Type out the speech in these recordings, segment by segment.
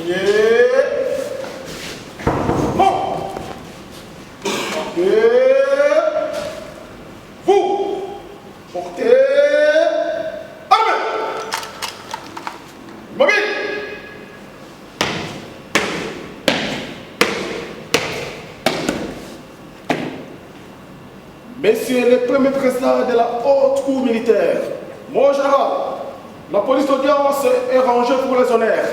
Criez. Non. Portez. Vous. Portez. Armée. Mobile. Messieurs les premiers présidents de la haute cour militaire, mon général, la police d'audience est rangée pour les honneurs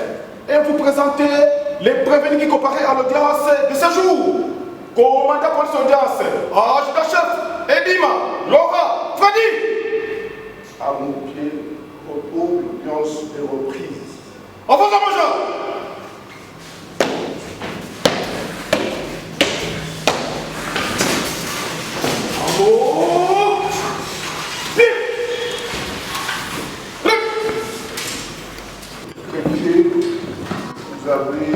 et vous présentez les prévenus qui comparaient à l'audience de ce jour. Commandant police d'audience, adjudant-chef, Edima, Laura, Freddy. À mon pied, repos, l'audience est reprise. En face à mon genre. Oh! Vite! Préfet, vous avez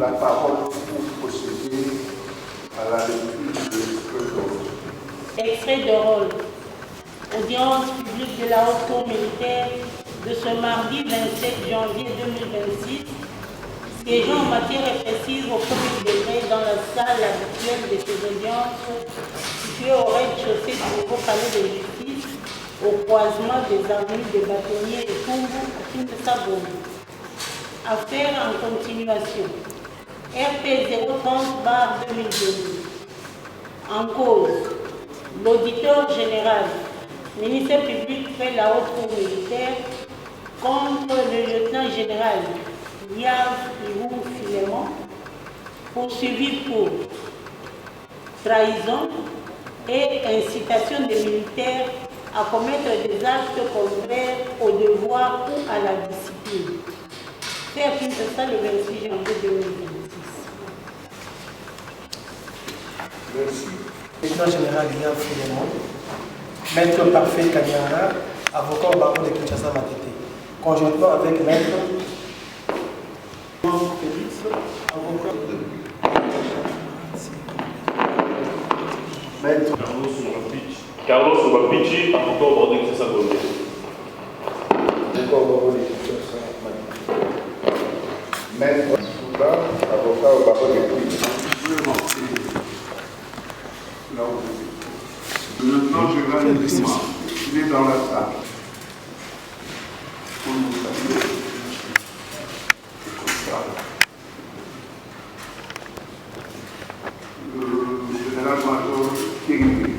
la parole pour procéder à la lecture de l'extrait de rôle. Extrait de rôle. Audience publique de la haute cour militaire de ce mardi 27 janvier 2026, siégeant en matière répressive au premier degré dans la salle habituelle de ces audiences située au rez-de-chaussée du nouveau palais de justice au croisement des avenues des Bâtonniers et Kumbu à Kinshasa-Gombe. Affaire en continuation. RP 030/2022. En cause, l'auditeur général, ministère public fait la haute cour militaire contre le lieutenant général Yav Iwou Filemon, poursuivi pour trahison et incitation des militaires à commettre des actes contraires au devoir ou à la discipline. Fait à Kinshasa le 26 janvier 2026. Merci. Lieutenant général Yav Filemon, maître Parfait Kanyara, avocat au barreau de Kinshasa Matete, conjointement avec maître Félix, avocat Maître Carlos Oubapichi, avocat au barreau de Kinshasa Gombe. avocat au barreau de Kinshasa Matete. Maître Souba, avocat au barreau de Kinshasa. Là où vous êtes. Le lieutenant général Nkouma, il est dans la salle. Pour nous saluer. Le général-major Kérimé.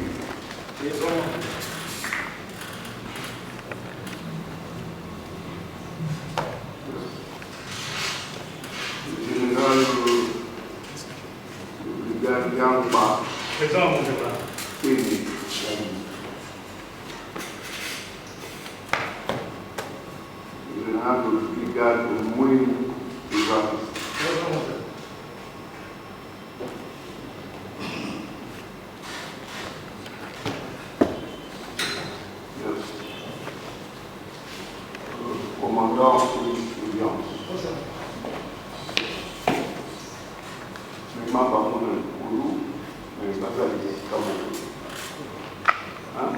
Le général brigade Yamba. Présent, mon général. Kérimé. Le général de brigade Mouine Evariste. Commandant police d'audience. Mais ma parole est pour nous, mais pas à l'idée. Hein?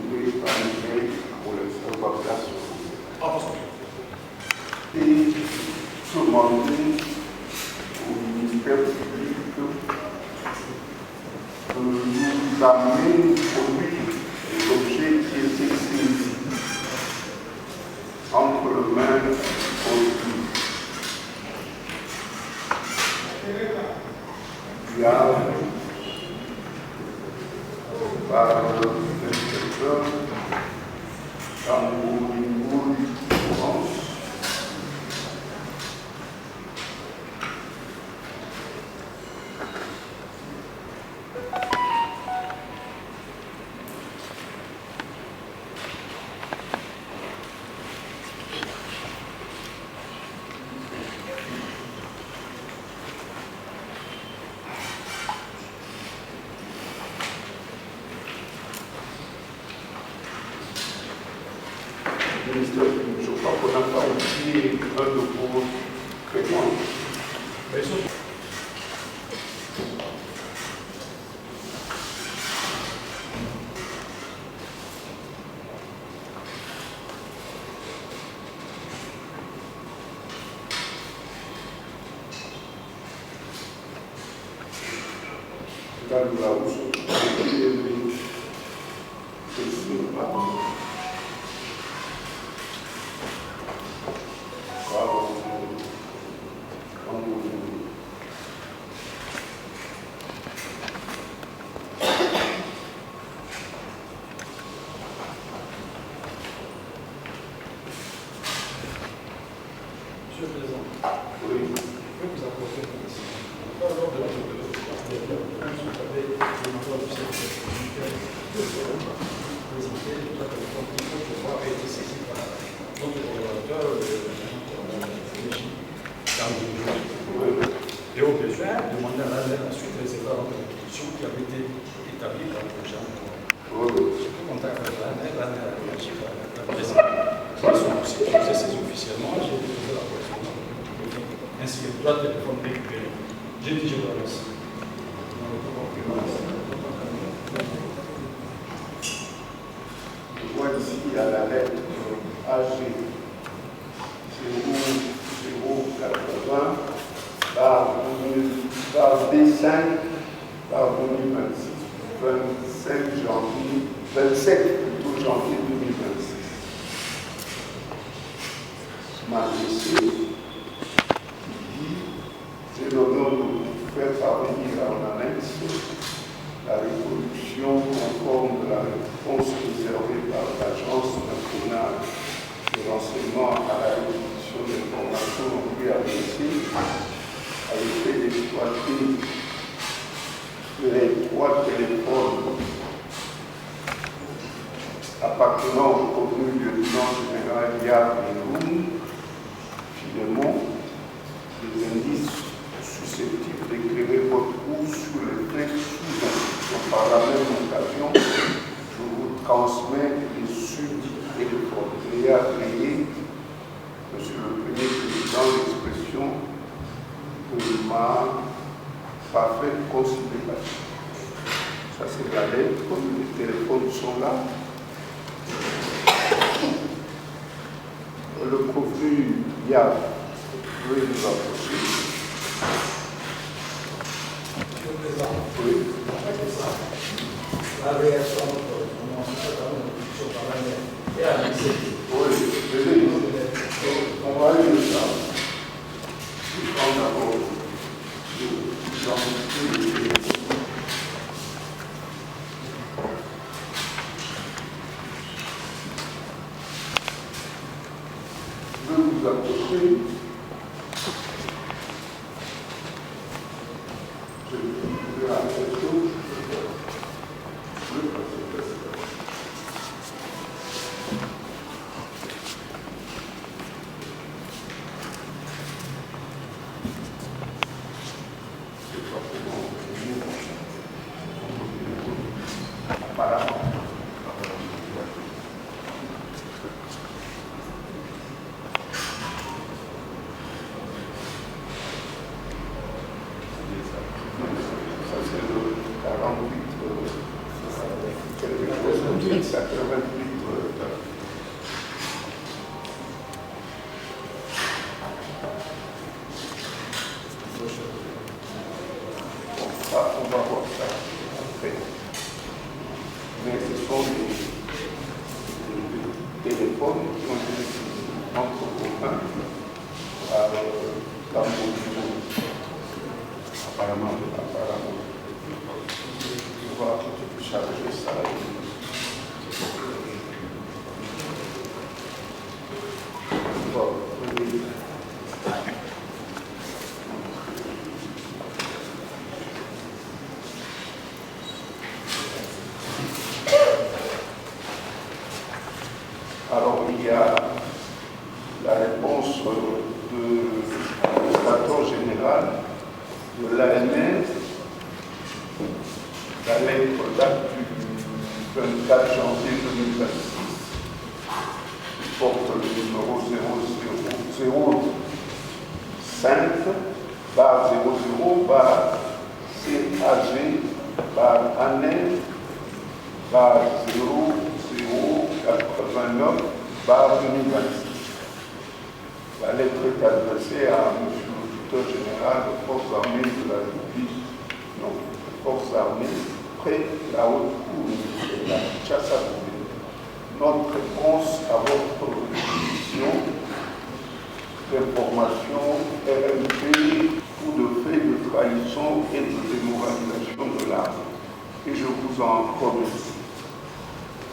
Il est arrivé pour les observations. Et demander au ministère public de nous amener produire les objets qui étaient saisis entre les mains du il y a par l'inspecteur Tambourou France. Ministère, je crois qu'on n'a pas oublié un de vos témoins. l'hôpital de la Housse, Monsieur le Président, oui. je peux vous apporter une précision. Lors de votre avec le membre du service militaire de présenté toute la téléphone qui a été saisi par notre collaborateur et au besoin demander à la suite des efforts de constitution qui avaient été établis par le président. Surtout contact avec la réagi par la présidente. Si je faisais saisi officiellement, j'ai déposé la correspondance. Ainsi que trois téléphones récupérés. J'ai dit je vous remercie. Je vois ici à la lettre AG 0080 par D5 par 2026, 27 janvier 2026. M'a laissé qui dit j'ai l'honneur de vous faire parvenir en annexe la reproduction conforme de la réponse réservée par l'Agence nationale de renseignement à la restitution d'informations PABC à l'effet d'exploiter les trois téléphones appartenant au commune lieutenant général Yard et Loum, Filemon, des indices susceptibles d'éclairer votre cours sur les faits sous-jacents. Par la même occasion, je vous transmets les subdits téléphones. J'ai agréé, Monsieur le Premier Président, l'expression de ma parfaite considération. Ça, c'est la lettre, les téléphones sont là. Le profil Yard, vous pouvez nous approcher. Monsieur le Président, Oui. la réaction de mon institution parlementaire et à l'ICT. Oui, je l'ai dit. On va aller ça. Je prends d'abord je vais vous apporter. Je vais vous dire la même chose. Je vais passer. On va voir ça après. Mais ce sont des téléphones qui ont été entre communs par Cambodge. Apparemment. On va charger ça. Bon, oui. Alors, il y a la réponse du directeur général de l'AMS. La lettre date du 24 janvier 2026. Il porte le numéro 005 bar 00 bar CAG bar ANEL bar 0089 bar 2026. La lettre est adressée à M. le directeur général de forces armées de la République. Non. forces armées près de la haute cour de la Kinshasa. Notre réponse à votre réquisition d'information RMP ou de faits de trahison et de démoralisation de l'arme. Et je vous en remercie.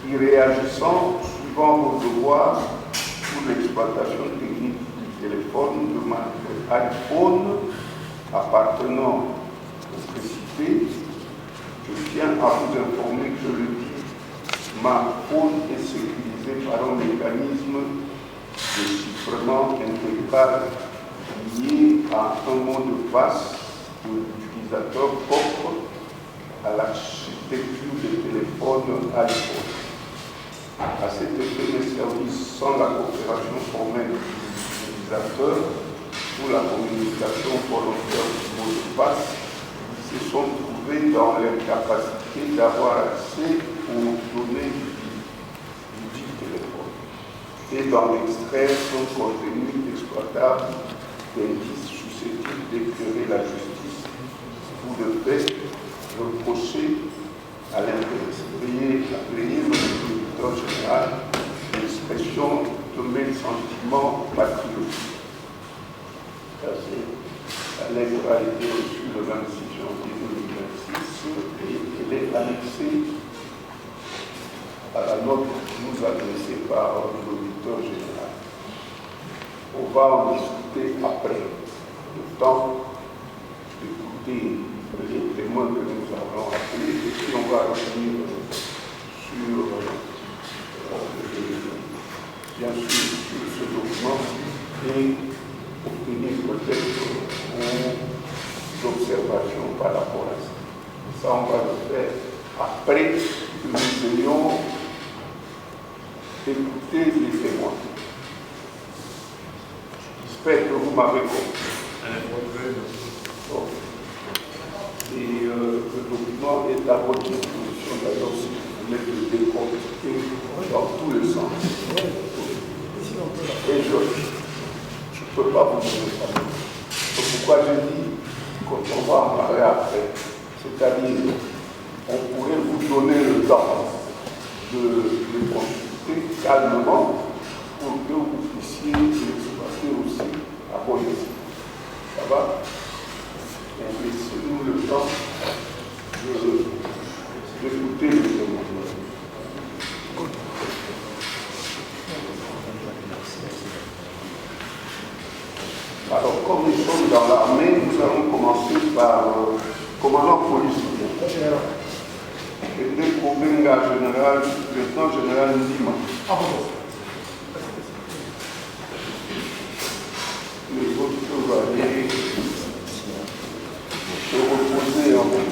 Y réagissant, suivant vos devoirs pour l'exploitation technique du téléphone de marque iPhone appartenant au précité, je tiens à vous informer que le smartphone est sécurisé par un mécanisme de chiffrement intégral lié à un mot de passe de l'utilisateur propre à l'architecture des téléphones iPhone. À cet effet, les services sans la coopération formelle des utilisateurs pour la communication volontaire du mot de passe se sont trouvés dans l'incapacité d'avoir accès aux données du dit téléphone et d'en extraire son contenu exploitable d'indices susceptibles d'éclairer la justice ou de fait reprocher à l'intéressé. Veuillez appeler le directeur général l'expression de mes sentiments patriotiques. La lettre a été reçue le 26 janvier 2026 et elle est annexée à la note nous adressée par l'auditeur général. On va en discuter après, le temps d'écouter les témoins que nous avons appelés et puis on va revenir sur, bien sûr, sur ce document et obtenir peut-être une observation par rapport à ça. Ça, on va le faire après que nous ayons écouté les témoins. J'espère que vous m'avez compris. Et le document est à votre disposition, d'ailleurs, si vous voulez le décortiquer dans tous les sens. Et je ne peux pas vous donner ça. C'est pourquoi je dis, quand on va en parler après, c'est-à-dire, on pourrait vous donner le temps de consulter calmement pour que vous puissiez l'exploiter aussi à bon escient. Ça va? Et laissez-nous le temps d'écouter les témoignages. Alors, comme nous sommes dans l'armée, nous allons commencer par commandant police. Et le Kobenga général, lieutenant général Ndima. Les autres peuvent aller se reposer en vous.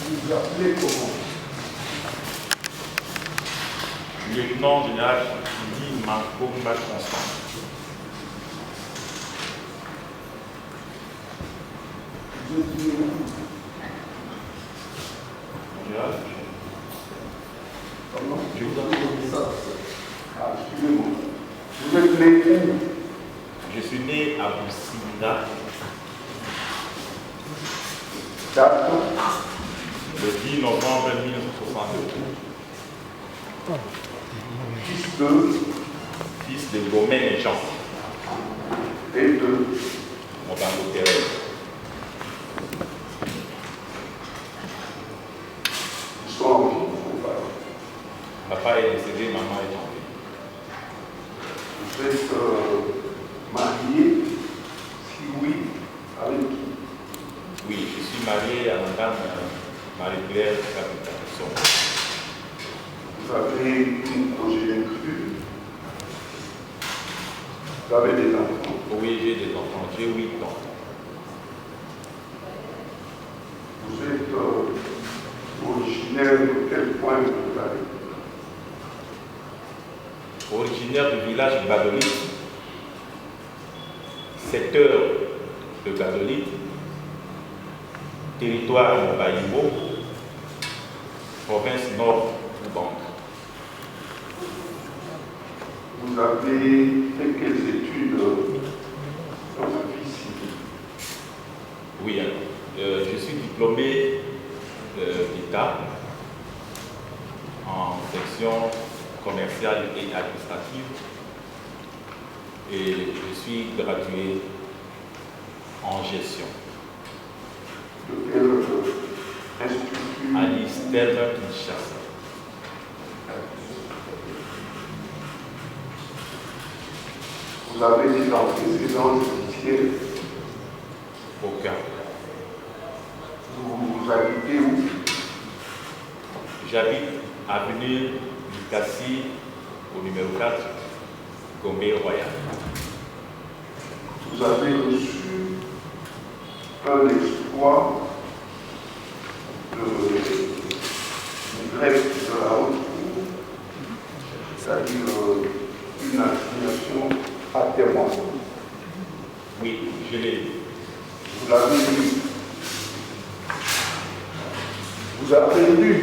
Vous appelez comment? Lieutenant général dit Makomba Constant. Vous Je vous entends. Ah, excusez-moi. Vous êtes né où? Je suis né à Boussina Date? le 10 novembre 1962. Fils de Gomen et Jean. Et de Mobango Thérèse. Ils sont en vie, vos parents. Papa est décédé, maman est en vie. Vous êtes marié? Si oui, avec qui? Oui, je suis marié à madame Marie-Claire Capitation. Vous avez une progéniture crue? Vous avez des enfants? Oui, j'ai des enfants, j'ai 8 ans. Vous êtes originaire de quel point de la ville? Originaire du village Gadolite, secteur de Gadolite, territoire Mobaïmo, province nord Oubank. Vous avez fait quelles études dans la vie civile? Oui, je suis diplômé d'État en section commerciale et administrative et je suis gradué en gestion. De quel institut? À l'ISTEM Kinshasa. Vous avez des antécédents judiciaires? Aucun. Vous habitez où? J'habite avenue Lucassi au numéro 4, Gombe Royal. Vous avez reçu un exploit de greffe de la haute cour, c'est-à-dire une assignation à témoin. Oui, je l'ai. Vous l'avez lu. Vous avez lu.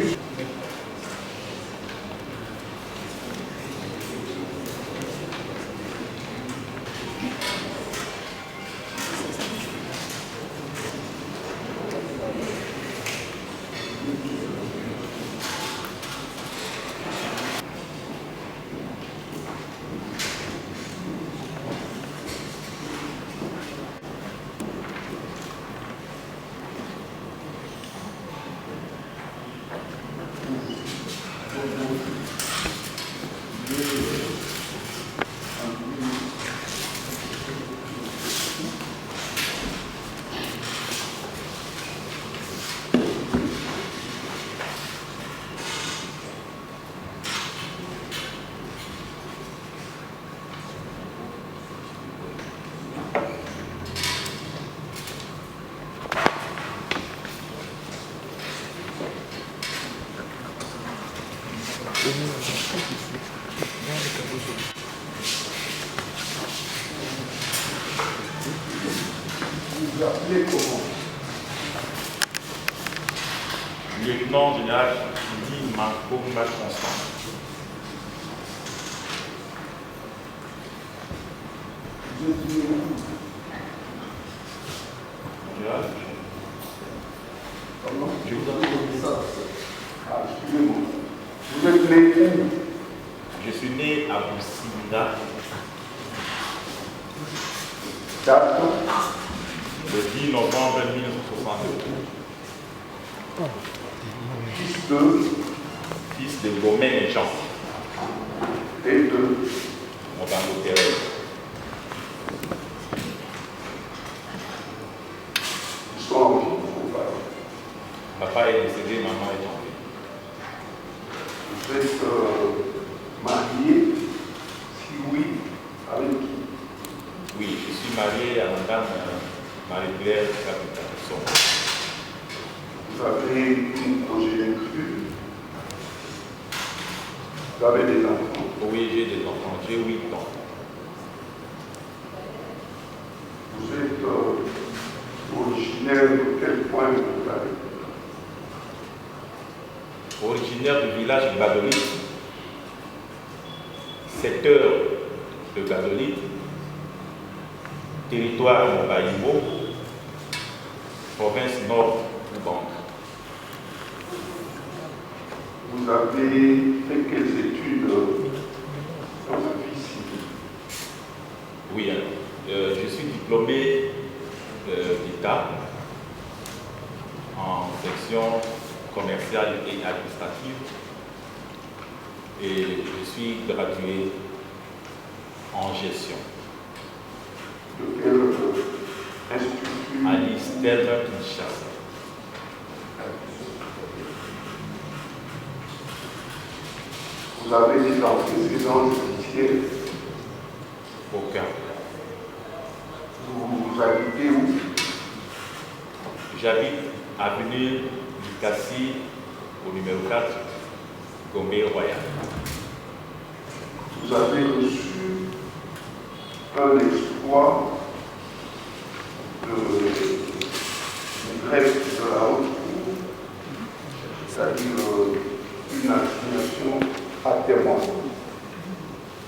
Vous appelez comment? Lieutenant général Idi Makomba Constant. Vous êtes né où? Général, Comment? je vous entends. Ah, excusez-moi. Vous êtes né où? Je suis né à Boussina Date? le 10 novembre 1962. Fils de Gomen et Jean. Et de Mobango Thérèse. Ils sont en vie, vos parents. Papa est décédé, maman est en vie. Vous êtes marié? Si oui, avec qui? Oui, je suis marié à madame Marie-Claire Capitation. Vous avez une progéniture crue? Vous avez des enfants? Oui, j'ai des enfants, j'ai 8 ans. Vous êtes Originaire de quel point de la République? Originaire du village Badolite, secteur de Badolite, territoire Mobaïbo, province nord du Banque. Vous avez fait quelles études dans la vie civile? Oui, je suis diplômé d'État en section commerciale et administrative et je suis gradué en gestion. De quel institut? À l'ISTEM Kinshasa. Vous avez des antécédents judiciaires? Aucun. Vous habitez où? J'habite avenue du Cassis au numéro 4, Gombe Royal. Vous avez reçu un exploit de greffe de la haute cour, c'est-à-dire une assignation à témoin.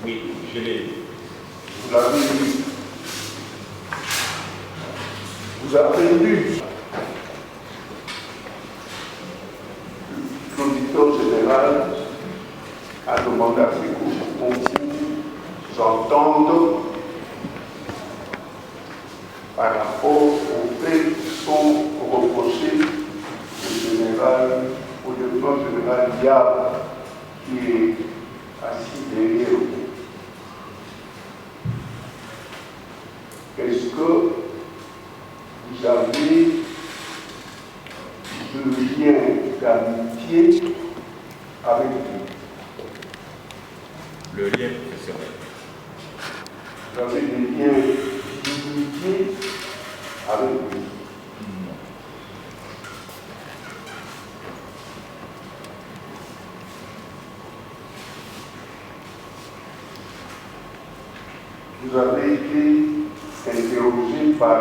Oui, je l'ai lu. Vous l'avez lu. Vous avez lu. L'auditeur général a demandé à ce qu'on vous entende par rapport aux faits qui sont reprochés au général, au lieutenant général Diab, qui est assis derrière vous. Est-ce que vous avez de lien d'amitié avec lui? Le lien professionnel. Vous avez des liens d'amitié avec lui? Non. Vous avez été interrogé par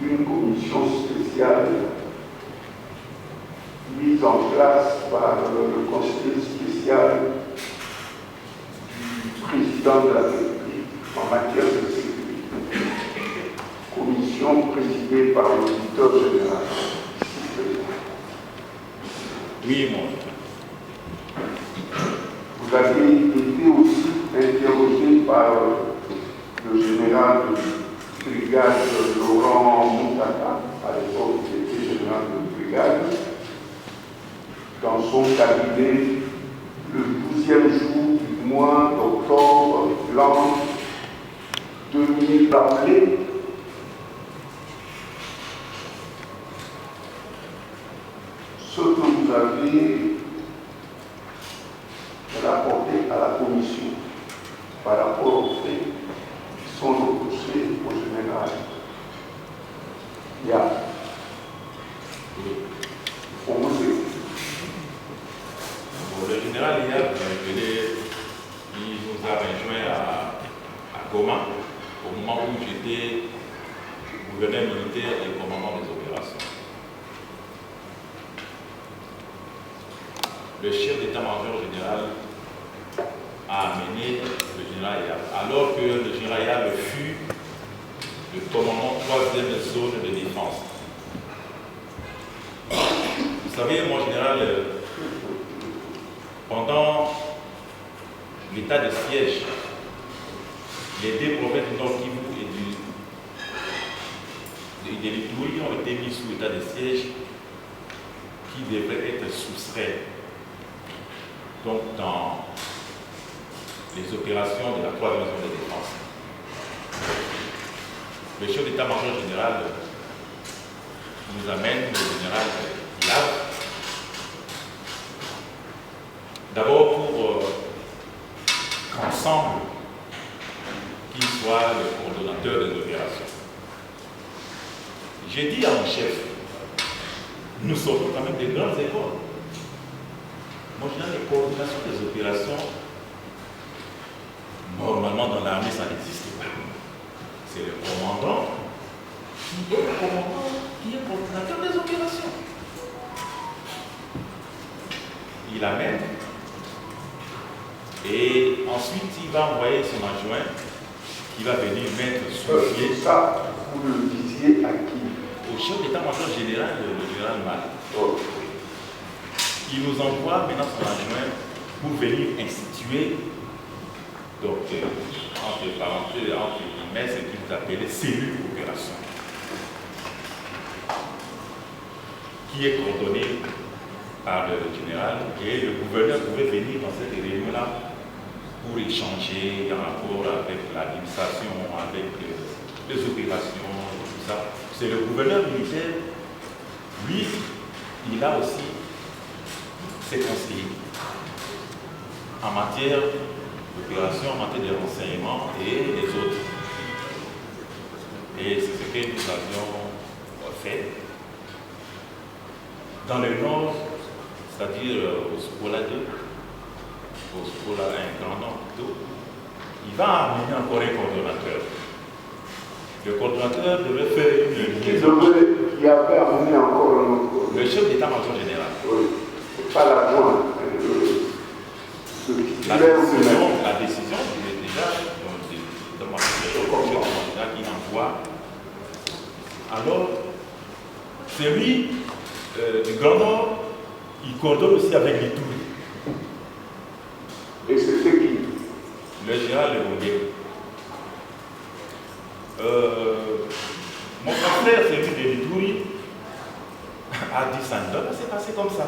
une commission spéciale mise en place par le conseiller spécial du président de la République en matière de sécurité. Commission présidée par l'auditeur général. Oui, moi. Vous avez été aussi interrogé par le général de brigade Laurent Moutaka, à l'époque il était général de brigade, dans son cabinet le 12e jour du mois d'octobre l'an 2000 appelé. Ce que vous avez rapporté à la commission par rapport aux faits qui sont reprochés au général. Il y a. On vous écoute. Bon, le général hier, il nous a rejoint à Goma au moment où j'étais gouverneur militaire et commandant des opérations. Le chef d'état-major général a amené le général Yab, alors que le général Yab fut le commandant 3e zone de défense. Vous savez, mon général, pendant l'état de siège, les deux provinces du Nord Kivu et de l'Ituri ont été mis sous état de siège qui devrait être soustrait donc dans les opérations de la 3e zone de défense. Le chef d'état-major général nous amène le général Yab, d'abord pour qu'ensemble, qu'il soit le coordonnateur des opérations. J'ai dit à mon chef, nous sortons quand même des grandes écoles. Moi, je dis, les coordinations des opérations, normalement dans l'armée, ça n'existe pas. C'est le commandant qui est le commandant, qui est le coordinateur des opérations. Il amène et ensuite il va envoyer son adjoint qui va venir mettre sur le pied. Ça, vous le disiez à qui? Au chef d'état-major général, le général Mal. Oh. Il nous envoie maintenant son adjoint pour venir instituer, donc entre parenthèses, entre guillemets, ce qu'il appelait cellule d'opération, qui est coordonnée par le général, et le gouverneur pouvait venir dans cette réunion-là pour échanger en rapport avec l'administration, avec les opérations, tout ça. C'est le gouverneur militaire, lui, il a aussi ses conseillers en matière d'opération, en matière de renseignement et les autres. Et c'est ce que nous avions fait. Dans le nord, c'est-à-dire au Scola 2, au Scola 1, grand nord plutôt, il va amener encore un coordonnateur. Le coordonnateur devait faire une liaison. Qui avait amené encore un autre. Le chef d'état-major général. Oui. Pas l'adjoint. La décision, il est déjà dans le chef d'état-major qui envoie. Alors, celui du Grand Nord, il coordonne aussi avec les Tours. Et c'était qui? Le général Lebongué. Mon frère, celui de Litouri, a dit ça ne doit pas se passer comme ça.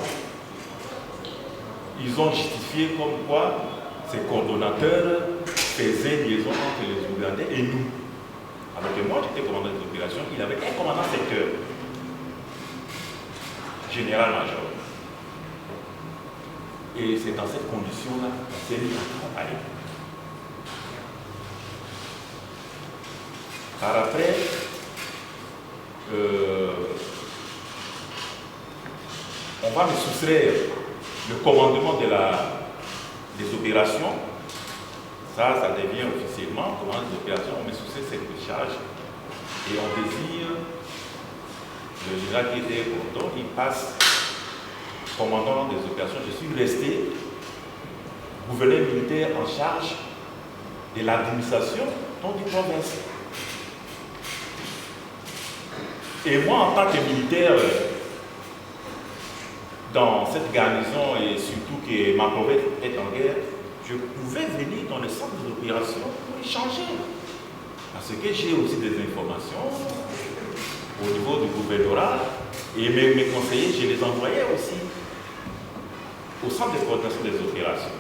Ils ont justifié comme quoi ces coordonnateurs faisaient liaison entre les Ougandais et nous. Alors que moi, j'étais commandant des opérations, il avait un commandant secteur, général-major. Et c'est dans cette condition-là qu'on s'est mis à travailler. Par après, on va me soustraire le commandement des opérations. Ça devient officiellement commandement des opérations. On me soustrait cette charge et on désire le général qui était commandant, il passe commandant des opérations. Je suis resté gouverneur militaire en charge de l'administration du province. Et moi, en tant que militaire, dans cette garnison, et surtout que ma province est en guerre, je pouvais venir dans le centre d'opération pour échanger. Parce que j'ai aussi des informations au niveau du gouvernorat, et mes conseillers, je les envoyais aussi au centre de coordination des opérations.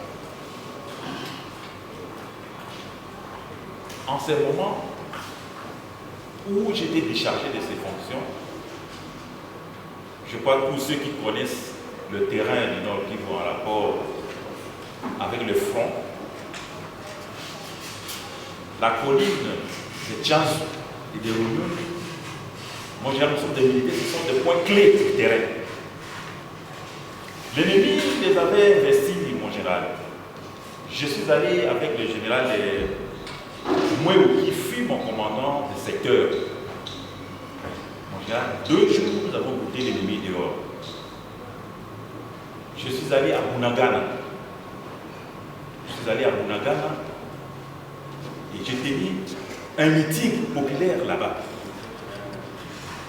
En ce moment où j'étais déchargé de ces fonctions, je crois que tous ceux qui connaissent le terrain du Nord, qui vont en rapport avec le front, la colline de Tchanzu et de Rounioun, moi j'ai l'impression des militaires, ce sont des points clés du terrain. L'ennemi les avait investis, mon général. Je suis allé avec le général Mouéou, qui fut mon commandant de secteur. Mon général, 2 jours, nous avons goûté l'ennemi dehors. Je suis allé à Bunagana. Et j'ai tenu un meeting populaire là-bas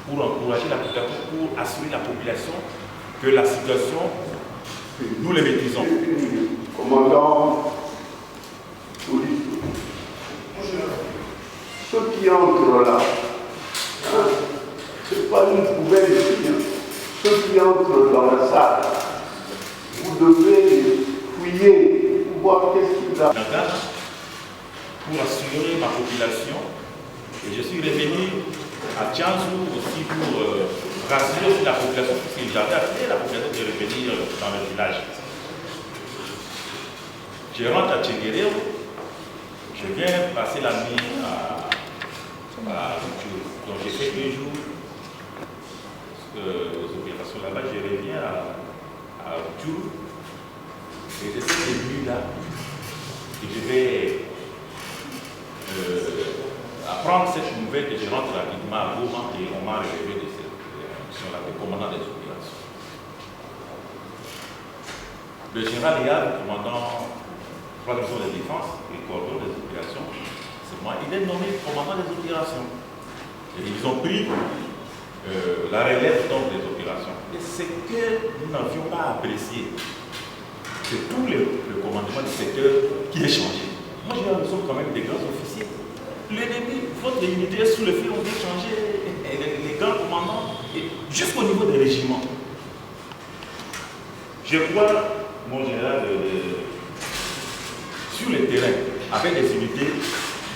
pour encourager la population, pour assurer la population que la situation, nous les maîtrisons. Commandant, ceux qui entrent là, ce n'est pas une poubelle ici. Ceux qui entrent dans la salle, vous devez fouiller pour voir qu'est-ce qu'il a. Pour assurer ma population, et je suis revenu à Tchanzu aussi pour rassurer la population, parce que j'avais appelé la population de revenir dans le village. Je rentre à Tchéguéré, je viens passer la nuit à Rutshuru. Donc j'ai fait 2 jours aux opérations là-bas, je reviens à Rutshuru. Et c'est cette nuit-là que je vais, d'apprendre cette nouvelle que je rentre rapidement à Goma et on m'a relevé de cette mission-là, le commandant des opérations. Le général Yad, commandant 3 divisions de défense et coordonnateur des opérations, c'est moi, il est nommé commandant des opérations. Et ils ont pris la relève donc des opérations. Et ce que nous n'avions pas apprécié, c'est tout le commandement du secteur qui est changé. Moi, nous sommes quand même des grands officiers. L'ennemi, votre unité est sous le fil, on peut changer les grands commandants jusqu'au niveau des régiments. Je crois, mon général, sur le terrain, avec les unités,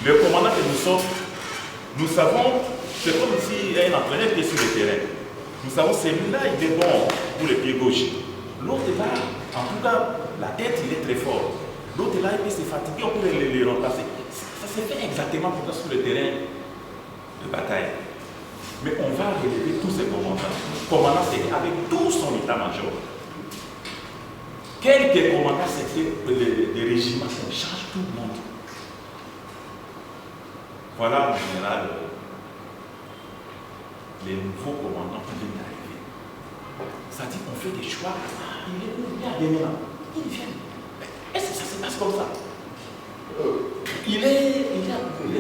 le commandant que nous sommes, nous savons, c'est comme s'il y a un entraîneur qui est sur le terrain. Nous savons, celui-là, il est bon pour le pied gauche. L'autre est là, en tout cas, la tête, il est très fort. L'autre est là, il peut se fatiguer, on peut les remplacer. Ça s'est fait exactement comme ça sur le terrain de bataille. Mais on va relever tous ces commandants. Commandant, c'est avec tout son état-major. Quelques commandants, c'était des régiments, on change tout le monde. Voilà, en général, les nouveaux commandants qui viennent d'arriver. Ça dit qu'on fait des choix. Il est où? Il est à Bénin. Ils viennent. Est-ce que ça se passe comme ça? Il est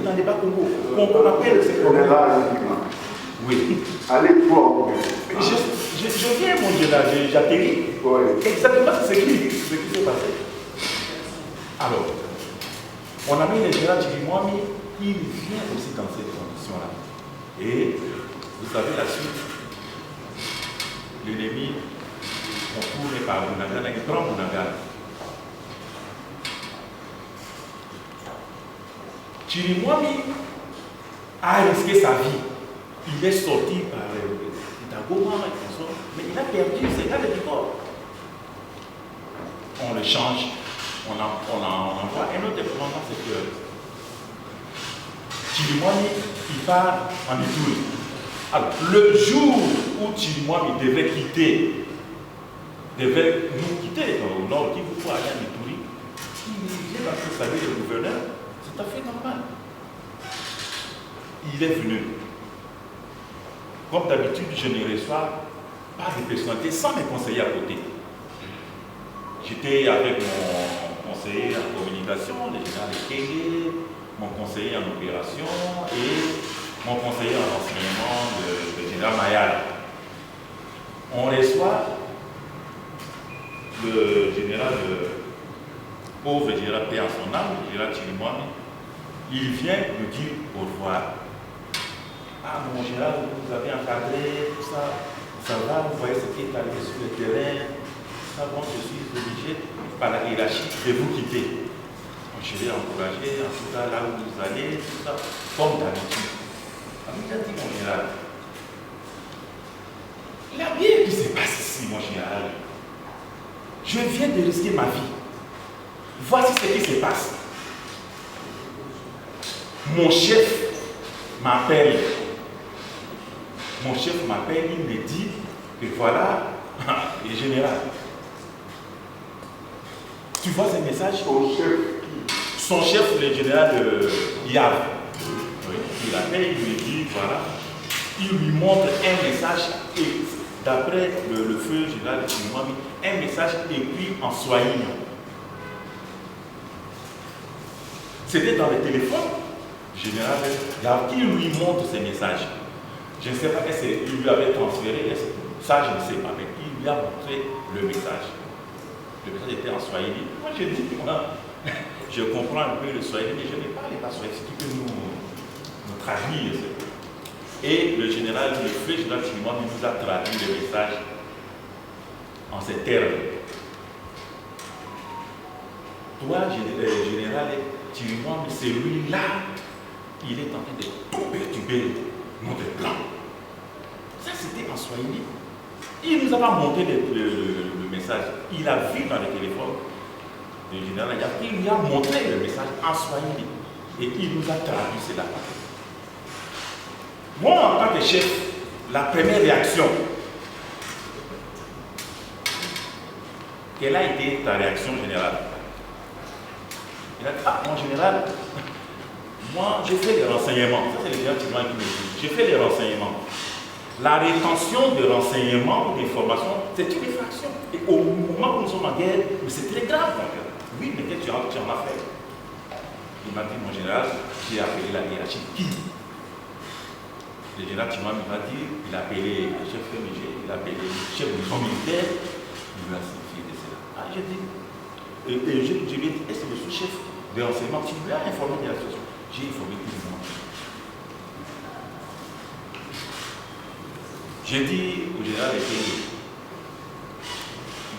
dans les Bas-Congo. On appelle ce On est là, oui. À l'époque. Je viens, mon Dieu, là, j'atterris. Oui. Exactement ce qui s'est passé. Alors, on a mis le général Chirimwami, il vient aussi dans cette condition-là. Et vous savez la suite. L'ennemi, on tourne par Bunagana, il prend Bunagana. Chirimwami a risqué sa vie. Il est sorti par Goma, mais il a perdu ses gars de corps. On le change, on envoie un autre commandant secteur. Chirimwami, il part en Ituri. Alors, le jour où Chirimwami devait nous quitter au nord, qui vous faut aller en Ituri, il vient parce que vous savez, le gouverneur, c'est tout à fait normal. Il est venu. Comme d'habitude, je ne reçois pas de personnalité sans mes conseillers à côté. J'étais avec mon conseiller en communication, le général Kenge, mon conseiller en opération et mon conseiller en renseignement, le général Mayal. On reçoit le général, pauvre général paix en son âme, le général Chirimwami. Il vient me dire au revoir. Ah, mon général, vous avez encadré, tout ça, ça va, vous voyez ce qui est arrivé sur le terrain, ça, bon, je suis obligé, par la hiérarchie, de vous quitter. Je l'ai encouragé, en tout cas, là où vous allez, tout ça, comme d'habitude. Il a dit, mon général, il y a bien qui se passe ici, mon général. Je viens de risquer ma vie. Voici ce qui se passe. Mon chef m'appelle. Mon chef m'appelle, il me dit que voilà, le général. Tu vois ce message? Son chef, le général Yav. Oui. Il appelle, il me dit, voilà. Il lui montre un message, et d'après le feu général de Chirimwami, un message écrit en swahili. C'était dans le téléphone. Général Yav qui lui montre ce message. Je ne sais pas qu'il lui avait transféré, ça je ne sais pas, mais il lui a montré le message. Le message était en swahili. Moi je dis, je comprends un peu le swahili, mais je ne parle pas swahili, c'est qui peut nous traduire. Et le général, le feu général Chirimwami nous a traduit le message en ces termes. Toi, général Chirimwami, celui-là, il est en train de tout perturber notre plan. Ça, c'était en swahili. Il nous a pas montré le message. Il a vu dans le téléphone du général Yav. Il lui a montré le message en swahili. Et il nous a traduit cela. Moi, en tant que chef, la première réaction, quelle a été ta réaction générale? Il a dit, ah, mon général, moi, j'ai fait les renseignements. Ça, c'est le général Tchimouani qui me dit. J'ai fait les renseignements. La rétention de renseignements, d'informations, c'est une infraction. Et au moment où nous sommes en guerre, c'est très grave. Oui, mais qu'est-ce que tu en as fait? Il m'a dit, mon général, j'ai appelé la hiérarchie. Qui? Le général Tchimouani m'a dit, il a appelé le chef FMG, il a appelé le chef du camp militaire, il lui a signifié de cela. Ah, j'ai dit, je lui ai dit, est-ce que le sous-chef de renseignement, tu lui as informé de la situation? J'ai informé tout le monde. J'ai dit au général Ekenge,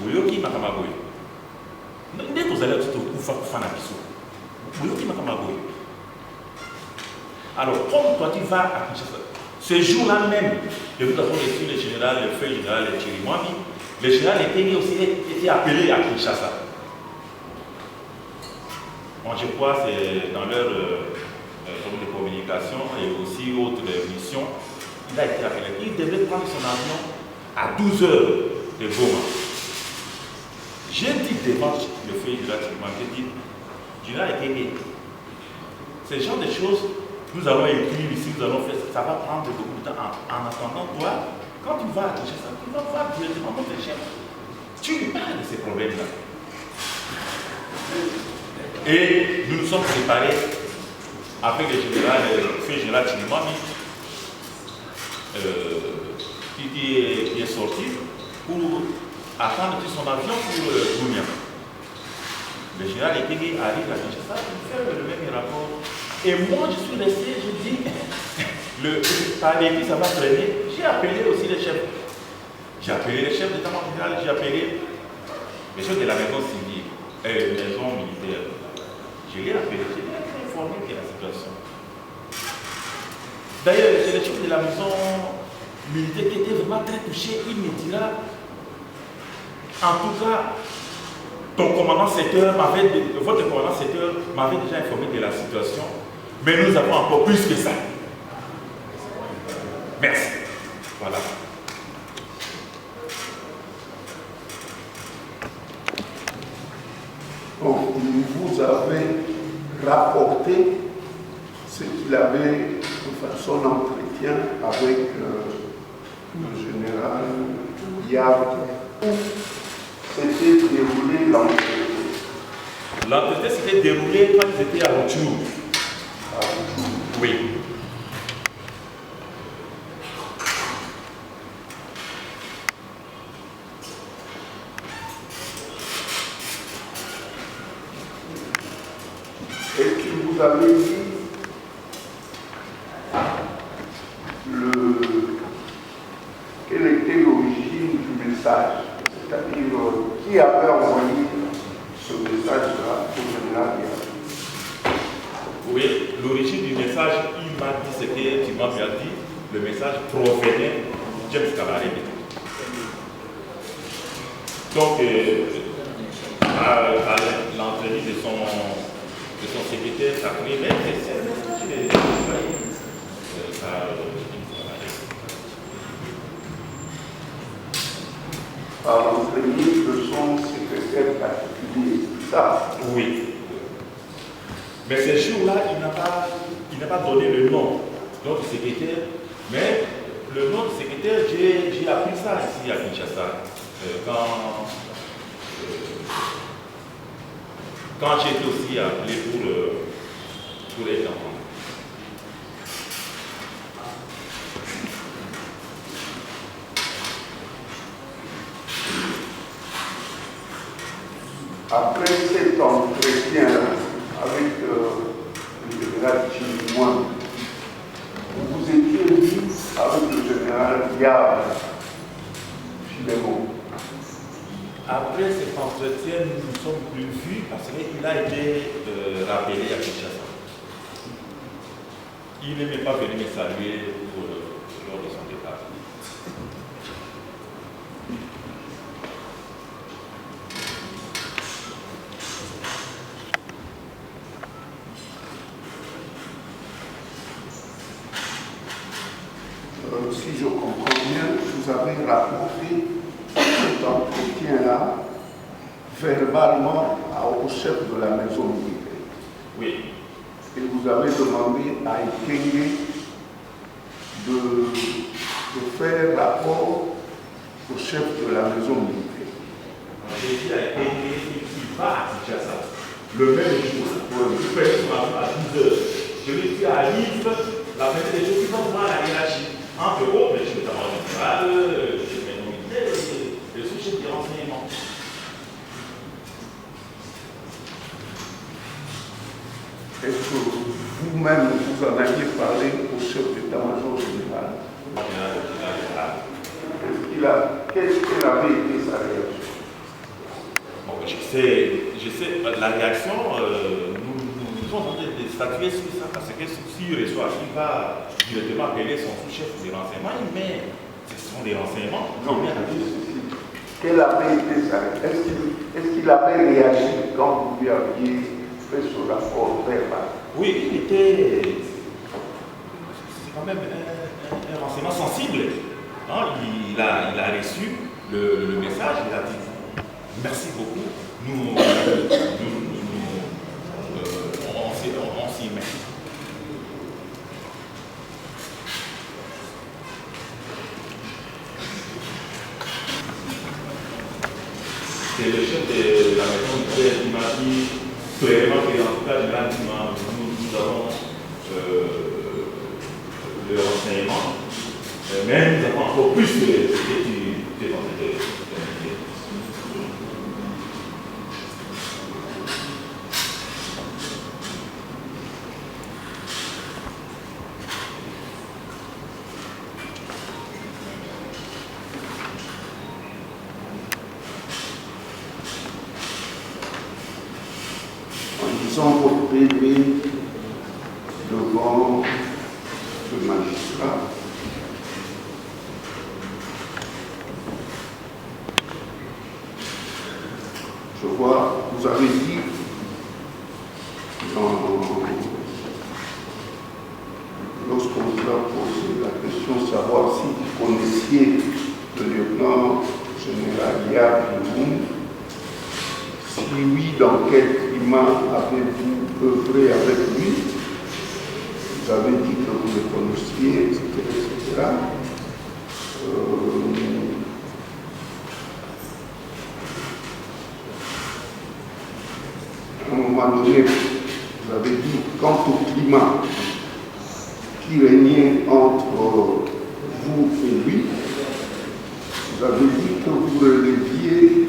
Boyoki Makamaboy, dès que vous allez tout faire un bisou, Boyoki Makamaboy. Alors, comme toi tu vas à Kinshasa, ce jour-là même, de toute façon, le général, le feu général Tchimouani, le général Ekenge aussi était appelé à Kinshasa. Bon, je crois que c'est dans leur forme de communication et aussi autres missions. Il a été appelé. Il devait prendre son avion à 12 heures de Goma. J'ai dit devant le feu général Tchimouani, j'ai dit, général Ekenge, ce genre de choses, nous allons écrire ici, nous allons faire ça, ça va prendre beaucoup de temps. En attendant, toi, quand tu vas à Kinshasa, tu vas voir directement notre chef. Tu lui parles de ces problèmes-là. Et nous nous sommes préparés avec le général, le feu général Tchimouani, qui est sorti pour attendre son avion pour Gounia. Le général Ekenge arrive à Kinshasa pour faire le même rapport. Et moi, je suis resté, je dis, par l'équipe, ça va traîner. J'ai appelé aussi les chefs. J'ai appelé les chefs d'état-major, j'ai appelé les chefs de la maison civile, maison militaire. Je l'ai appelé, je l'ai informé de la situation. D'ailleurs, c'est le chef de la maison militaire qui était vraiment très touché. Il me dira, en tout cas, ton commandant secteur votre commandant secteur m'avait déjà informé de la situation, mais nous avons encore plus que ça. Merci. Voilà. Donc, vous avez rapporté ce qu'il avait, enfin, son entretien avec le général Yab. S'était déroulé l'entretien. L'entretien s'était déroulé quand ils étaient à Rutshuru. Oui. Et que vous avez dit quelle était l'origine du message, c'est-à-dire qui avait envoyé ce message-là au général Yab. Oui, l'origine du message, il m'a dit ce que tu m'as dit, le message provenait de James Kabarebe. Donc, à l'entrée de son secrétaire sacré, mais c'est le message par l'entraînement de son secrétaire particulier, ça. Oui. Mais ce jour-là, il n'a pas donné le nom du secrétaire, mais le nom du secrétaire, j'ai appris ça ici à Kinshasa. Quand j'ai été aussi appelé pour être enfant. Après cet entretien avec le général Tchimouani, vous étiez mis avec le général Yab Filemon. Après cet entretien, nous nous sommes plus vus parce qu'il a été rappelé à Kinshasa. Il ne m'est pas venu me saluer lors de son départ. Si je comprends bien, vous avez rapporté cet entretien-là verbalement au chef de la maison militaire. Oui. et vous avez demandé à Ekenge de faire rapport au chef de la maison militaire. J'ai dit à Ekenge qu'il va à Kinshasa le même jour, il fait son rapport à 10 heures. Je lui dis à Yves, la première des choses qui vont voir la hiérarchie entre autres, le chef d'état-major général, le chef de la maison militaire et le sous-chef des renseignements. Est-ce que vous-même vous en aviez parlé au chef d'état-major général? Quelle avait été sa réaction? Bon, je sais, la réaction, nous sommes en train de statuer sur ça, parce que s'il reçoit, il va directement appeler son sous-chef des renseignements, mais ce sont des renseignements. Non, mais quelle avait été sa réaction? Est-ce qu'il avait réagi quand vous lui aviez fait ce rapport verbal? Oui, il était. C'est quand même un renseignement sensible. Hein? Il a reçu le message, il a dit merci beaucoup, on s'y met. C'est le chef de la maison militaire qui m'a dit clairement que, en tout cas, nous avons le renseignement, mais nous avons encore plus que ce que tu es en train de dire. Sans votre PV devant le magistrat. Je vois, vous avez dit lorsqu'on vous a posé la question de savoir si vous connaissiez le lieutenant général Yabiroum, si oui, dans quel climat avez-vous œuvré avec lui? Vous avez dit que vous le connaissiez, etc. À un moment donné, vous avez dit, quant au climat qui régnait entre vous et lui, vous avez dit que vous releviez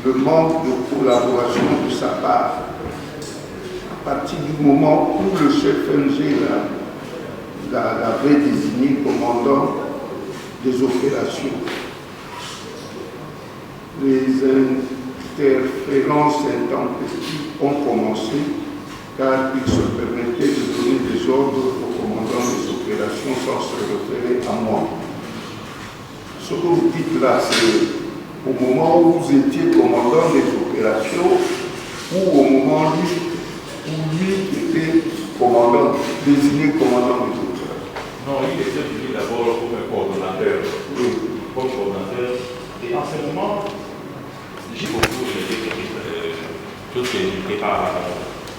le manque de collaboration de sa part. À partir du moment où le chef MG l'avait désigné commandant des opérations, les interférences intempestives ont commencé car il se permettait de donner des ordres au commandant des opérations sans se référer à moi. Ce que vous dites là, c'est au moment où vous étiez commandant des opérations ou au moment où lui était commandant, désigné commandant des opérations? Non, il était désigné d'abord comme un coordonnateur. Oui, comme coordonnateur. Et en ce moment, j'ai beaucoup de choses que je n'étais pas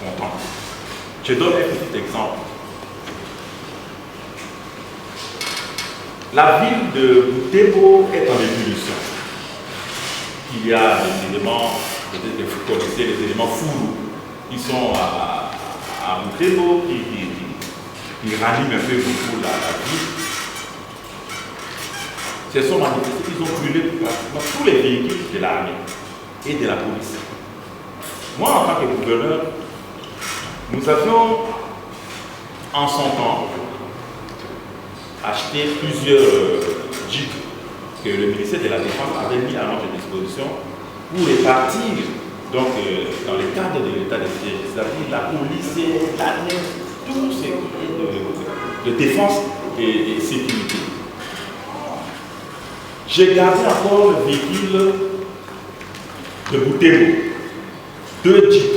content. Je donne un petit exemple. La ville de Butembo est en ébullition. Il y a des éléments, peut-être que vous connaissez les éléments fous qui sont à Butembo, qui raniment un peu beaucoup la ville. Se sont manifestés, ils ont brûlé pratiquement tous les véhicules de l'armée et de la police. Moi, en tant que gouverneur, nous avions en son temps acheté plusieurs jeeps que le ministère de la Défense avait mis à notre disposition pour répartir donc, dans le cadre de l'état de siège, c'est-à-dire la police, l'armée, tout ce qui est de défense et sécurité. J'ai gardé encore le véhicule de Butembo, 2 jeeps.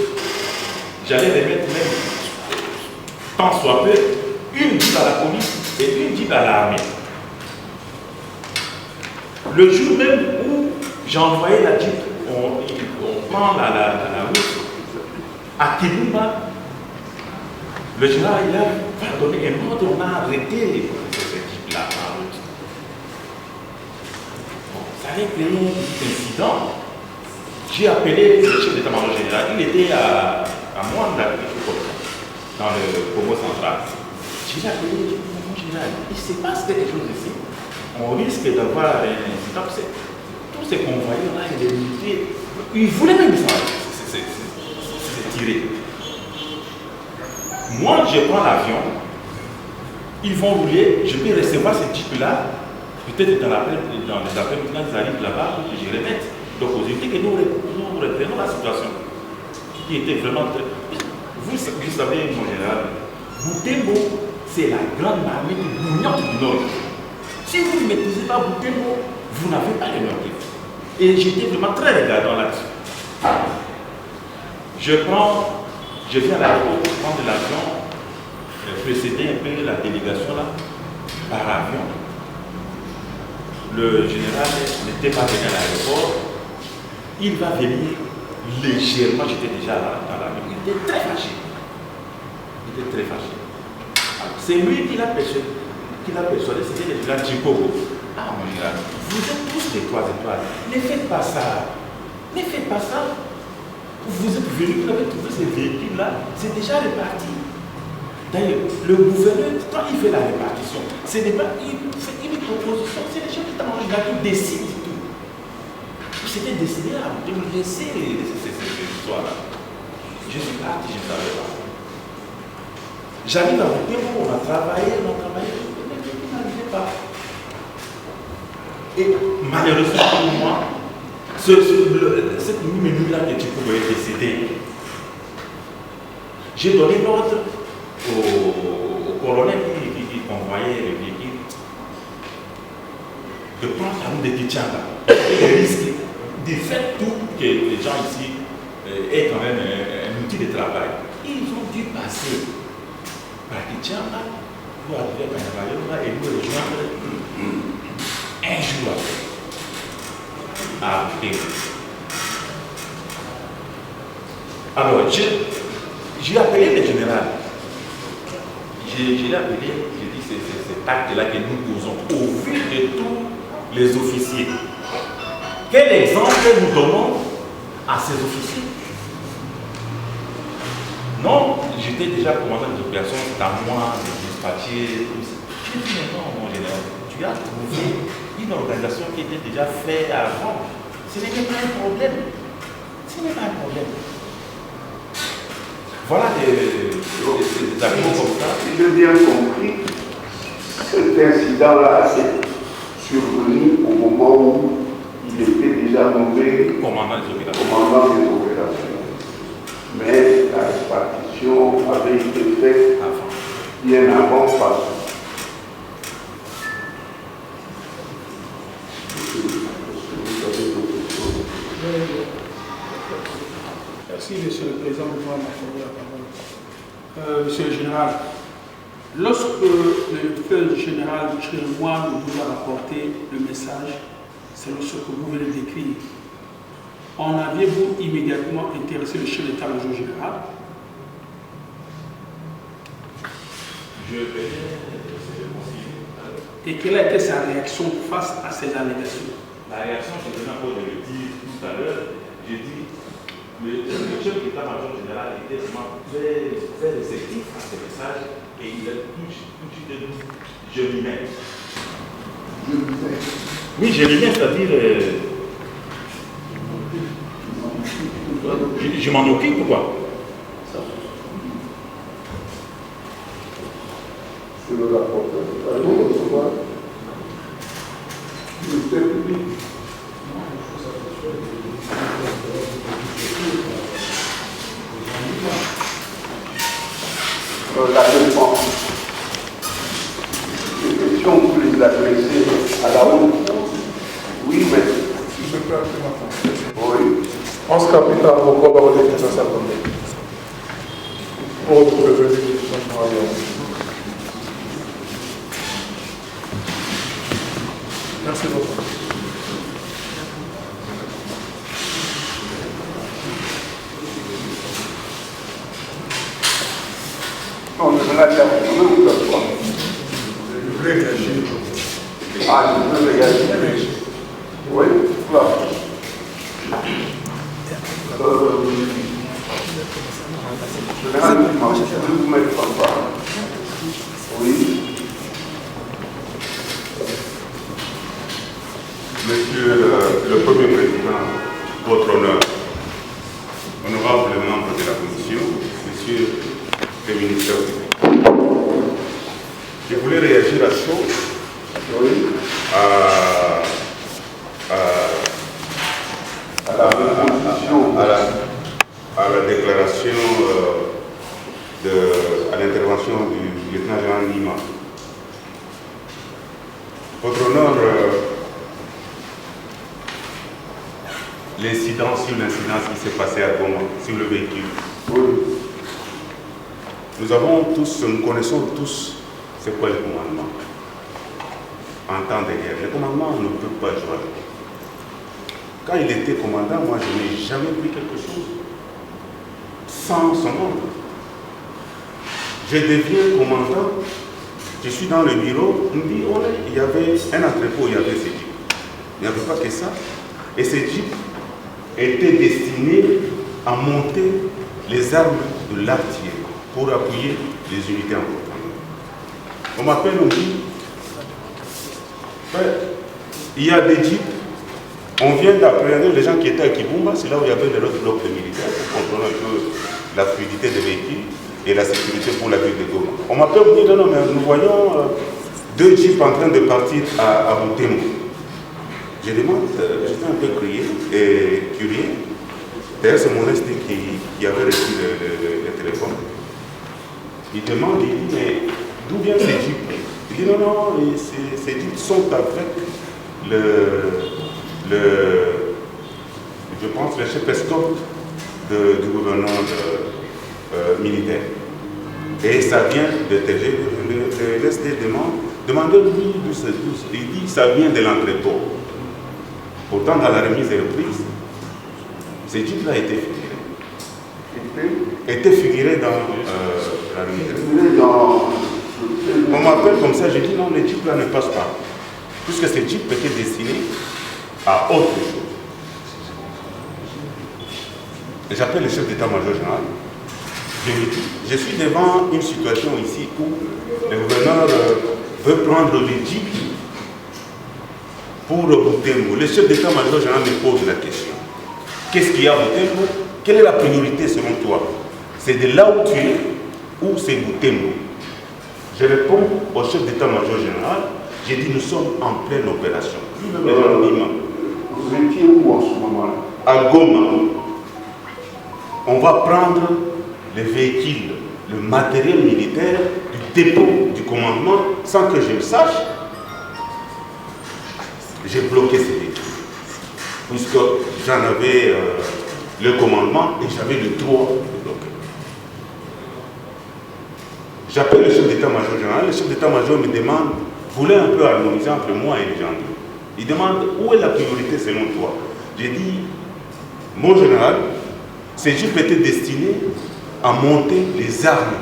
J'allais les mettre même, tant soit peu, une jeep à la police et une jeep à l'armée. Le jour même où j'ai envoyé la jeep, on prend la route à Kibumba, Le général, il a donné un ordre, on a arrêté cette équipe-là en route. Bon, ça avait créé un petit incident. J'ai appelé le chef d'état-major général, il était à moins de la dans le Congo central. J'ai appelé le chef d'état-major général, il se passe quelque chose ici. On risque d'avoir un incident. Tous ces convoyeurs-là, ils voulaient même se tirer. Moi, je prends l'avion, ils vont rouler, je peux recevoir ce type-là, peut-être dans les après-midi, quand ils arrivent là-bas, pour que je remette. Donc, aux unités que nous reprenons la situation, qui était vraiment très... Vous savez, mon général, Butembo, c'est la grande armée bouillante du Nord. Si vous ne maîtrisez pas Butembo, vous n'avez pas les Nord. Et j'étais vraiment très regardant là-dessus. Je viens à l'aéroport prendre l'avion, précéder un peu la délégation là, par avion. Le général n'était pas venu à l'aéroport, il va venir légèrement, j'étais déjà dans l'avion, il était très fâché. C'est lui qui l'a persuadé, c'était le général Tchikogo. Ah mon général, vous êtes tous des 3 étoiles, ne faites pas ça. Vous êtes venus, vous avez trouvé ces véhicules-là, c'est déjà réparti. D'ailleurs, le gouverneur, quand il fait la répartition, ce n'est pas il fait une proposition, c'est les gens qui qui décident tout. C'était décidé là, de me laisser ces histoires-là. Je suis parti, je ne savais pas. J'arrive à Butembo, on a travaillé, mais il n'arrivait pas. Et malheureusement pour moi, cette nuit-là que tu pouvais décéder, j'ai donné l'ordre au colonel qui convoyait le véhicule de prendre la route de Tichanga et risque de faire tout que les gens ici aient quand même un outil de travail. Ils ont dû passer par Tichanga pour arriver à Kanyabayonga et nous rejoindre un jour après. Alors, j'ai appelé le général. Je l'ai appelé, j'ai dit c'est cet acte-là que nous posons au vu de tous les officiers. Quel exemple nous donnons à ces officiers? Non, j'étais déjà commandant des opérations, c'est à moi de dispatcher. J'ai dit mais non, mon général, tu as trouvé une organisation qui était déjà faite avant. Ce n'est pas un problème. Voilà des accords comme ça. Si j'ai bien compris, cet incident-là est survenu au moment où il était déjà nommé commandant des opérations. Mais la répartition avait été faite bien avant parce Merci, Monsieur le Président, de pouvoir m'accorder la parole. Monsieur le Général, lorsque le frère général Chirimouane nous a rapporté le message, c'est ce que vous venez d'écrire, en aviez-vous immédiatement intéressé le chef d'état-major général? Je vais Et quelle a été sa réaction face à ces allégations? La réaction, je venais encore de le dire tout à l'heure, j'ai dit le chef d'état-major général était vraiment très réceptif à ce message et il a tout de suite dit je m'y mets. Oui, je m'y mets, c'est-à-dire je m'en occupe quoi. c'est le rapporteur. Allons recevoir le ministère public. La défense. Les questions, vous les adressez à la haute. Oui, mais. Je peux appeler ma femme. Oui. 11 capitaine, avocat, barreau de question, ça tombe. Pour prévenir les changements ailleurs. Merci beaucoup. Non, je voulais réagir. Ah, je voulais réagir. Oui, voilà. Généralement, je vais vous mettre en bas. Oui. Monsieur le Premier Président, votre honneur, honorable membre de la Commission, Monsieur le ministre, je voulais réagir à chaud à la déclaration à l'intervention du lieutenant-général Nima. Votre honneur, l'incident qui s'est passé à Goma, sur le véhicule. Nous connaissons tous c'est quoi le commandement. En temps de guerre, le commandement ne peut pas jouer. Quand il était commandant, moi je n'ai jamais pris quelque chose sans son ordre. Je deviens commandant, je suis dans le bureau, on me dit, il y avait un entrepôt, il y avait ces jeeps. Il n'y avait pas que ça. Et ces jeeps étaient destinés à monter les armes de l'artillerie pour appuyer les unités en profondeur. On m'appelle, on dit, il y a des jeeps, on vient d'appréhender les gens qui étaient à Kibumba, c'est là où il y avait le bloc de militaires pour contrôler un peu la fluidité des véhicules et la sécurité pour la ville de Goma. On m'appelle, on dit, non, mais nous voyons deux jeeps en train de partir à Butembo. Je demande, j'étais un peu curieux. D'ailleurs, c'est mon instinct qui avait reçu le téléphone. Il demande, il dit, mais d'où viennent ces jeeps? Il dit, non, ces jeeps sont avec je pense, le chef escorte du gouverneur militaire. Et ça vient de TG, le LSD demandez-lui d'où c'est. Il dit, ça vient de l'entrepôt. Pourtant, dans la remise et reprise, ces jeeps-là étaient figurés dans la remise et reprise. On m'appelle comme ça, je dis non, les jeeps-là ne passent pas. Puisque ces jeeps étaient destinés à autre chose. J'appelle le chef d'état-major général. Je suis devant une situation ici où le gouverneur veut prendre les jeeps pour Butembo. Le chef d'état-major général me pose la question. Qu'est-ce qu'il y a à Butembo? Quelle est la priorité selon toi? C'est de là où tu es ou c'est Butembo? Je réponds au chef d'état-major général. J'ai dit, nous sommes en pleine opération. Vous étiez où en ce moment-là? À Goma. On va prendre les véhicules, le matériel militaire du dépôt du commandement sans que je le sache. J'ai bloqué ces véhicules. Puisque j'en avais le commandement et j'avais le droit de bloquer. J'appelle le chef d'état-major général. Le chef d'état-major me demande, voulait un peu harmoniser entre moi et les gens. Il demande où est la priorité selon toi. J'ai dit, mon général, ces jeeps étaient destinés à monter les armes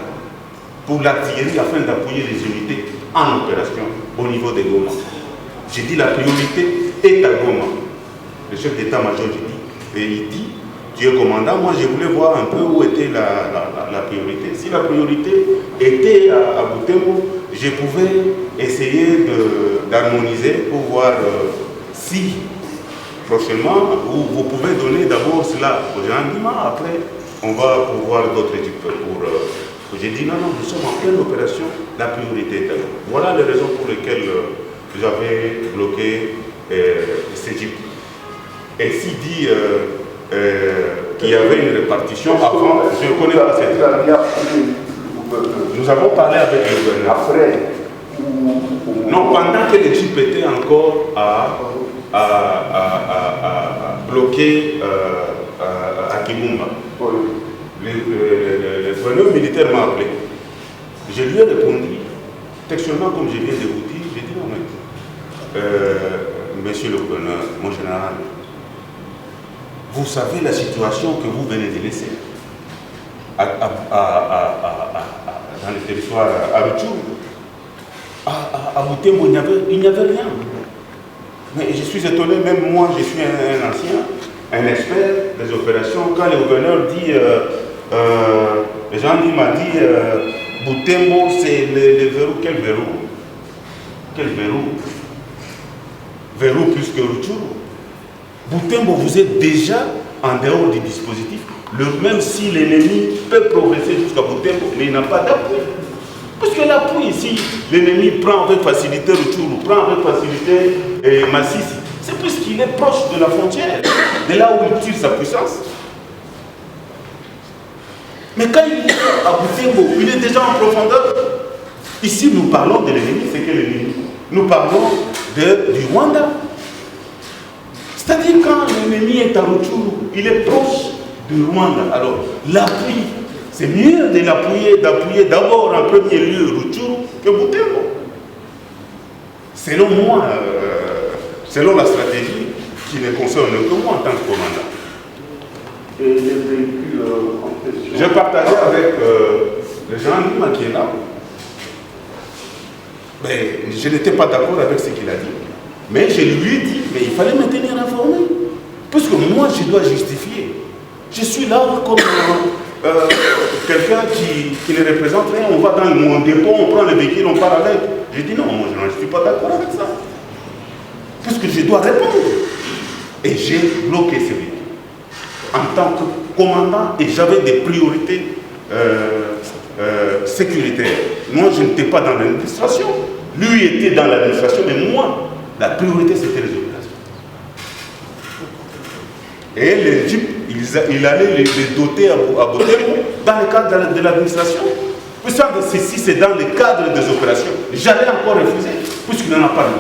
pour l'artillerie afin d'appuyer les unités en opération au niveau de Goma. J'ai dit, la priorité est à Goma. Le chef d'état-major, et il dit, tu es commandant, moi je voulais voir un peu où était la priorité. Si la priorité était à Butembo, je pouvais essayer d'harmoniser pour voir si prochainement, vous pouvez donner d'abord cela au général Nima, après on va pouvoir d'autres équipes j'ai dit non, nous sommes en pleine opération, la priorité est à nous. Voilà les raisons pour lesquelles j'avais bloqué ces jeeps. Et s'il dit qu'il y avait une répartition avant, je ne connais pas cette. Nous avons parlé avec le gouverneur. Après. Non, pendant que les jeeps étaient encore à bloquer à Kibumba. Le gouverneur militaire m'a appelé. Je lui ai répondu, textuellement comme je viens de vous dire, j'ai dit non mais, monsieur le gouverneur, mon général, vous savez la situation que vous venez de laisser dans dans le territoire à Rutshuru. À Butembo, il n'y avait rien. Mais je suis étonné, même moi, je suis un ancien, un expert des opérations. Quand le gouverneur dit, les gens m'a dit, Butembo, c'est le verrou. Quel verrou? Quel verrou? Verrou plus que Rutshuru. Butembo, vous êtes déjà en dehors du dispositif. Même si l'ennemi peut progresser jusqu'à Butembo, mais il n'a pas d'appui. Parce que l'appui ici, l'ennemi prend avec facilité Rutshuru, prend avec facilité Massissi. C'est puisqu'il est proche de la frontière, de là où il tire sa puissance. Mais quand il est à Butembo, il est déjà en profondeur. Ici, nous parlons de l'ennemi, c'est quel ennemi? Nous parlons du Rwanda. C'est-à-dire quand l'ennemi est à Rutshuru, il est proche du Rwanda. Alors, l'appui, c'est mieux de d'appuyer d'abord en premier lieu Rutshuru que Butembo. Selon moi, selon la stratégie qui ne concerne que moi en tant que commandant. Et les véhicules en question? J'ai partagé avec le général Lima qui est là. Mais je n'étais pas d'accord avec ce qu'il a dit. Mais je lui ai dit, mais il fallait me tenir informé. Parce que moi, je dois justifier. Je suis là comme quelqu'un qui ne représente rien. On va dans mon dépôt, on prend le véhicule, on part avec. J'ai dit non, moi, je ne suis pas d'accord avec ça. Parce que je dois répondre. Et j'ai bloqué ce véhicule. En tant que commandant, et j'avais des priorités sécuritaires. Moi, je n'étais pas dans l'administration. Lui était dans l'administration, mais moi, la priorité, c'était les opérations. Et les jeeps, il allait les doter à Butembo dans le cadre de l'administration. Si c'est dans le cadre des opérations, j'allais encore refuser, puisqu'il n'en a pas de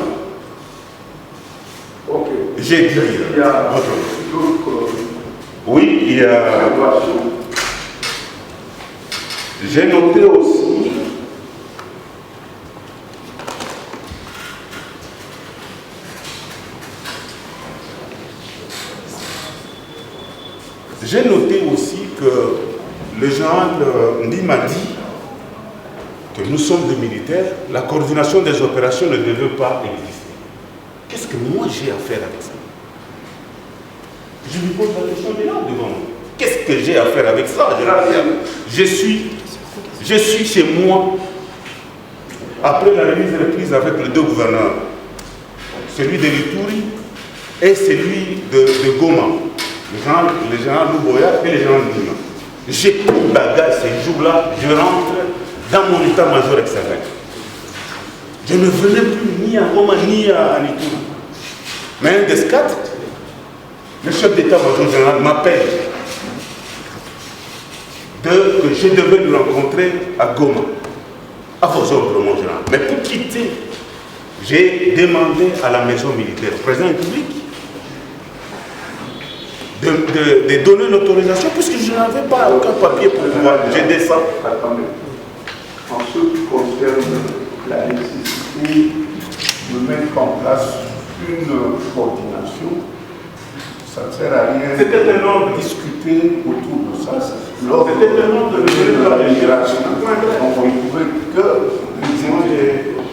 droit. Ok. J'ai dit il y a d'autres. Oui, il y a. J'ai noté aussi. J'ai noté aussi que le général Ndi m'a dit que nous sommes des militaires, la coordination des opérations ne devait pas exister. Qu'est-ce que moi j'ai à faire avec ça? Je lui pose la question là devant moi. Qu'est-ce que j'ai à faire avec ça? Je suis chez moi, après la remise et reprise avec les deux gouverneurs, celui de l'Ituri et celui de Goma. Le général Louboya et le général Ndima. J'ai pris bagage ces jours-là, je rentre dans mon état-major extérieur. Je ne venais plus ni à Goma ni à Ituri. Mais un des quatre, le chef d'état-major général m'appelle que je devais le rencontrer à Goma. À vos ordres, mon général. Mais pour quitter, j'ai demandé à la maison militaire, président public, de donner l'autorisation, puisque je n'avais pas aucun papier pour pouvoir. Je descends. Attendez. En ce qui concerne la nécessité de mettre en place une coordination, ça ne sert à rien de discuter autour de ça. Lors de la migration, on ne pouvait que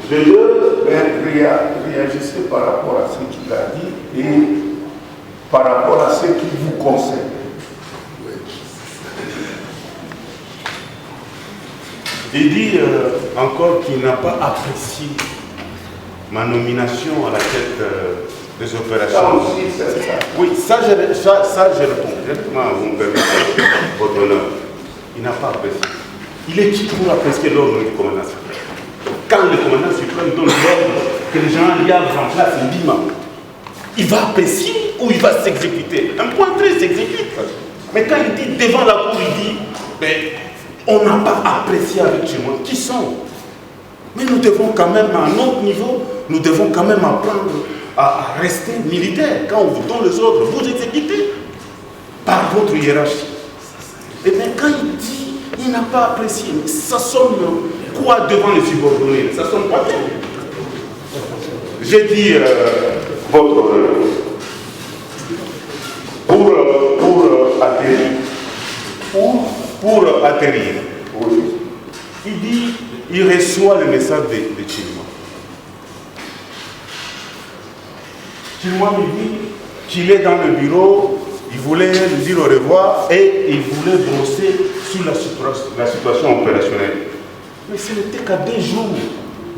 les deux réagissaient par rapport à ce qu'il a dit et par rapport à ce qui vous concerne. Il dit encore qu'il n'a pas apprécié ma nomination à la tête des opérations. Ça aussi, c'est ça. Oui, ça je réponds directement à vous, votre honneur. Il n'a pas apprécié. Il est qui pour apprécier l'ordre du commandant suprême? Quand le commandant suprême donne l'ordre que les gens liables en place, il va apprécier ou il va s'exécuter? Un point très s'exécute. Mais quand il dit devant la cour, il dit on n'a pas apprécié avec chez moi. Qui sont? Mais nous devons quand même, à un autre niveau, nous devons quand même apprendre à rester militaire. Quand on vous donne les ordres, vous exécutez par votre hiérarchie. Et bien quand il dit il n'a pas apprécié, mais ça sonne quoi devant les subordonnés? Ça sonne pas bien. J'ai dit votre honneur, pour atterrir, Il dit, il reçoit le message de Chilima. Chilima lui dit qu'il est dans le bureau, il voulait lui dire au revoir et il voulait brosser sur la situation opérationnelle. Mais ce n'était qu'à 2 jours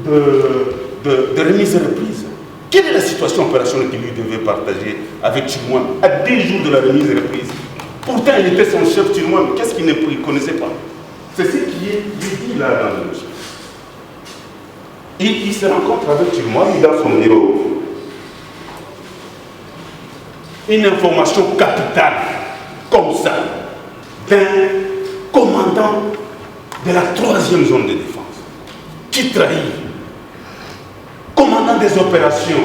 de remise et reprise. Quelle est la situation opérationnelle qu'il lui devait partager avec Chilima à 2 jours de la remise et reprise? Pourtant, il était son chef Chilima, mais qu'est-ce qu'il ne connaissait pas? C'est ce qui est dit là dans le dossier. Il se rencontre avec Chilima, il est dans son bureau. Une information capitale, comme ça, d'un commandant de la 3e zone de défense, qui trahit, commandant des opérations.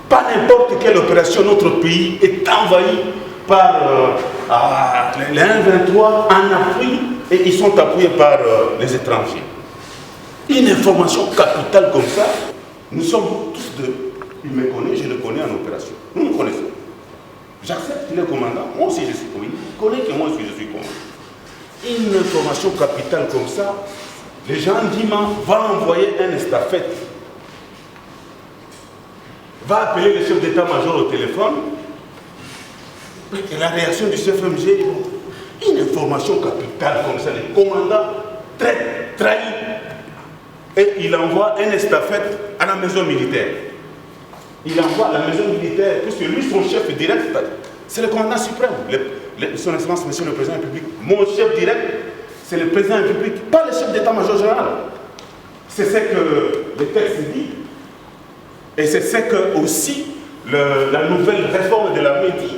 Pas n'importe quelle opération, notre pays est envahi par les 1-23 en Afrique et ils sont appuyés par les étrangers. Une information capitale comme ça, nous sommes tous deux. Il me connaît, je le connais en opération. Nous nous connaissons. J'accepte qu'il est commandant, moi aussi je suis commandant. Il connaît que moi aussi je suis commandant. Une information capitale comme ça, les gens disent, va envoyer un estafette, va appeler le chef d'état-major au téléphone, et la réaction du CFMG, une information capitale comme ça, le commandant trahi, et il envoie un estafette à la maison militaire. Il envoie à la maison militaire, puisque lui, son chef direct, c'est le commandant suprême. Son Excellence, Monsieur le Président de la République. Mon chef direct, c'est le Président de la République, pas le chef d'état-major général. C'est ce que le texte dit. Et c'est ce que aussi la nouvelle réforme de l'armée dit.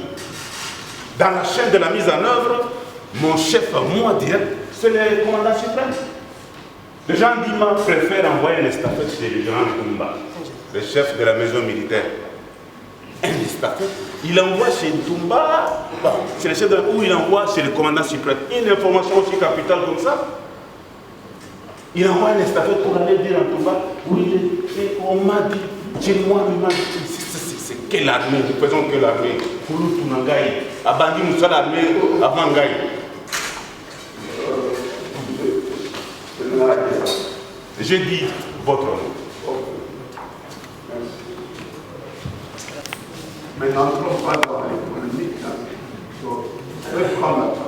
Dans la chaîne de la mise en œuvre, mon chef, moi direct, c'est le commandant suprême. Le Jean Dima préfère envoyer un estafette chez le général Ntoumba, le chef de la maison militaire. Un estafette, il envoie chez Ntoumba, c'est le chef de la... ou il envoie chez le commandant suprême. Une information aussi capitale comme ça. Il envoie un estafette pour aller dire à Ntoumba, oui, on m'a dit, chez moi, c'est quelle armée, nous faisons que l'armée. Koulou Tunangaï, Abandi Moussa l'armée avant Gaï. Je dis votre nom. Maintenant, on ne va pas dans les polémiques. Il faut prendre la parole.